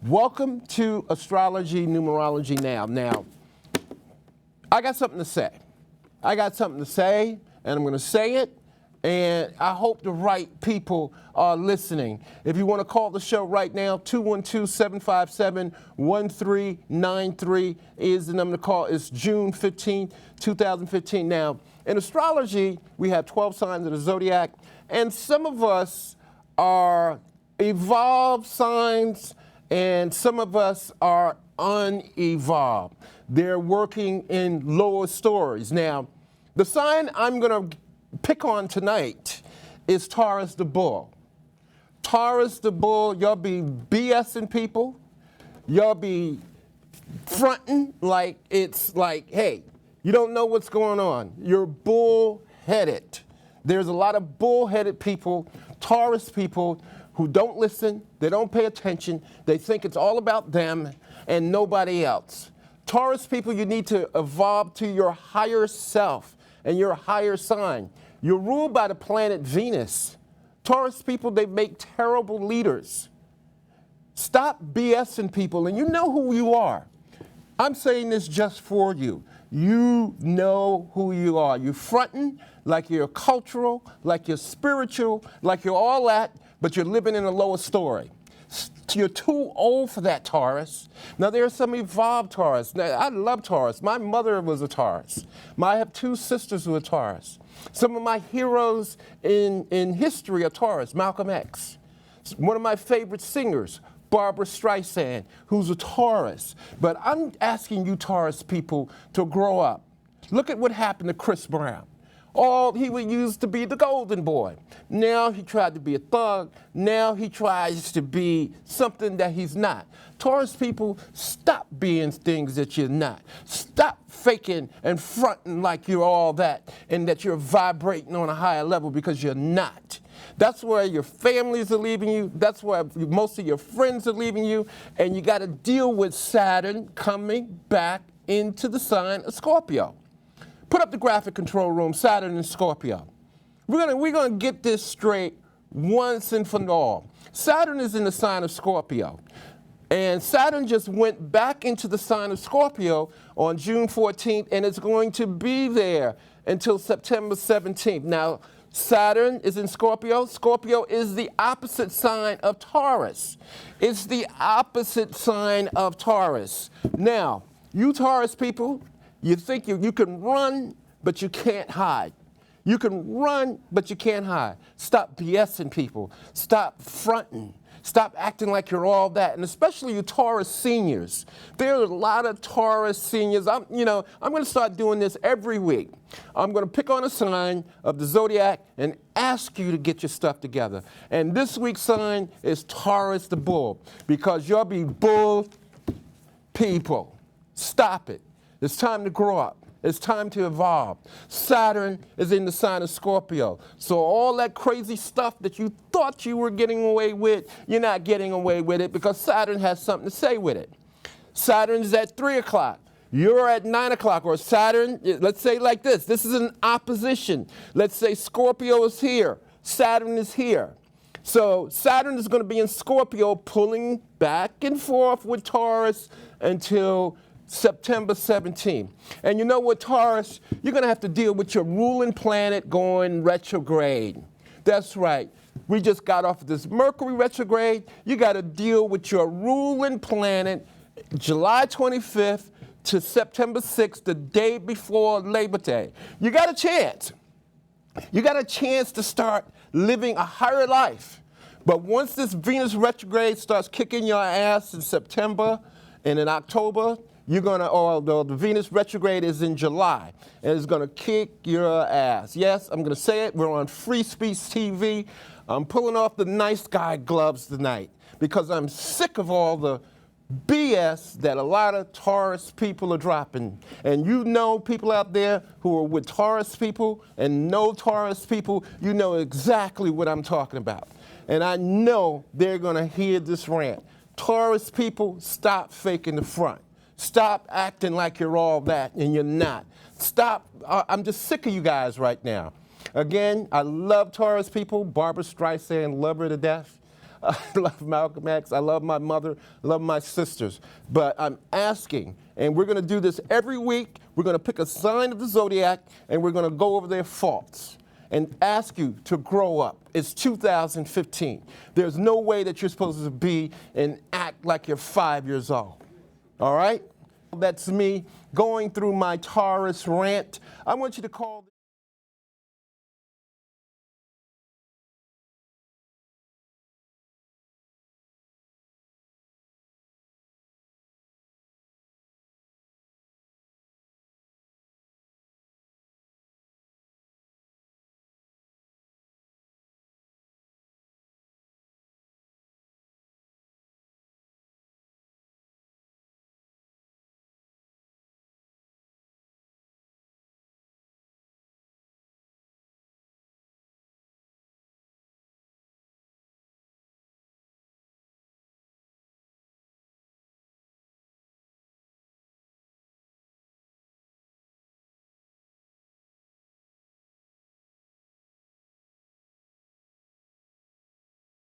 Welcome to Astrology Numerology Now. Now, I got something to say. I got something to say, and I'm going to say it, and I hope the right people are listening. If you want to call the show right now, 212-757-1393 is the number to call. It's June 15, 2015. Now, in astrology, we have 12 signs of the zodiac, and some of us are evolved signs, and some of us are unevolved. They're working in lower stories. Now, the sign I'm going to pick on tonight is Taurus the Bull. Taurus the Bull, y'all be BSing people. Y'all be fronting like it's like, hey, you don't know what's going on. You're bull-headed. There's a lot of bull-headed people, Taurus people, who don't listen, they don't pay attention, they think it's all about them and nobody else. Taurus people, you need to evolve to your higher self and your higher sign. You're ruled by the planet Venus. Taurus people, they make terrible leaders. Stop BSing people, and you know who you are. I'm saying this just for you. You know who you are. You're fronting like you're cultural, like you're spiritual, like you're all that, but you're living in a lower story. You're too old for that, Taurus. Now, there are some evolved Taurus. Now, I love Taurus. My mother was a Taurus. I have two sisters who are Taurus. Some of my heroes in history are Taurus. Malcolm X. One of my favorite singers, Barbara Streisand, who's a Taurus. But I'm asking you Taurus people to grow up. Look at what happened to Chris Brown. He used to be the golden boy. Now he tried to be a thug. Now he tries to be something that he's not. Taurus people, stop being things that you're not. Stop faking and fronting like you're all that and that you're vibrating on a higher level, because you're not. That's where your families are leaving you. That's where most of your friends are leaving you. And you got to deal with Saturn coming back into the sign of Scorpio. Put up the graphic control room, Saturn and Scorpio. We're gonna get this straight once and for all. Saturn is in the sign of Scorpio. And Saturn just went back into the sign of Scorpio on June 14th, and it's going to be there until September 17th. Now, Saturn is in Scorpio. Scorpio is the opposite sign of Taurus. It's the opposite sign of Taurus. Now, you Taurus people, you think you can run, but you can't hide. You can run, but you can't hide. Stop BSing people. Stop fronting. Stop acting like you're all that, and especially you Taurus seniors. There are a lot of Taurus seniors. I'm going to start doing this every week. I'm going to pick on a sign of the zodiac and ask you to get your stuff together. And this week's sign is Taurus the Bull, because you'll be bull people. Stop it. It's time to grow up. It's time to evolve. Saturn is in the sign of Scorpio. So all that crazy stuff that you thought you were getting away with, you're not getting away with it, because Saturn has something to say with it. Saturn is at 3 o'clock. You're at 9 o'clock. Or Saturn, let's say like this. This is an opposition. Let's say Scorpio is here. Saturn is here. So Saturn is going to be in Scorpio, pulling back and forth with Taurus until September 17th. And you know what, Taurus? You're going to have to deal with your ruling planet going retrograde. That's right. We just got off of this Mercury retrograde. You got to deal with your ruling planet July 25th to September 6th, the day before Labor Day. You got a chance. You got a chance to start living a higher life. But once this Venus retrograde starts kicking your ass in September and in October, the Venus retrograde is in July, and it's going to kick your ass. Yes, I'm going to say it. We're on Free Speech TV. I'm pulling off the nice guy gloves tonight because I'm sick of all the BS that a lot of Taurus people are dropping. And you know people out there who are with Taurus people and no Taurus people, you know exactly what I'm talking about. And I know they're going to hear this rant. Taurus people, stop faking the front. Stop acting like you're all that and you're not. Stop. I'm just sick of you guys right now. Again, I love Taurus people. Barbara Streisand, love her to death. I love Malcolm X. I love my mother. I love my sisters. But I'm asking, and we're going to do this every week. We're going to pick a sign of the zodiac, and we're going to go over their faults and ask you to grow up. It's 2015. There's no way that you're supposed to be and act like you're 5 years old. All right? That's me going through my Taurus rant. I want you to call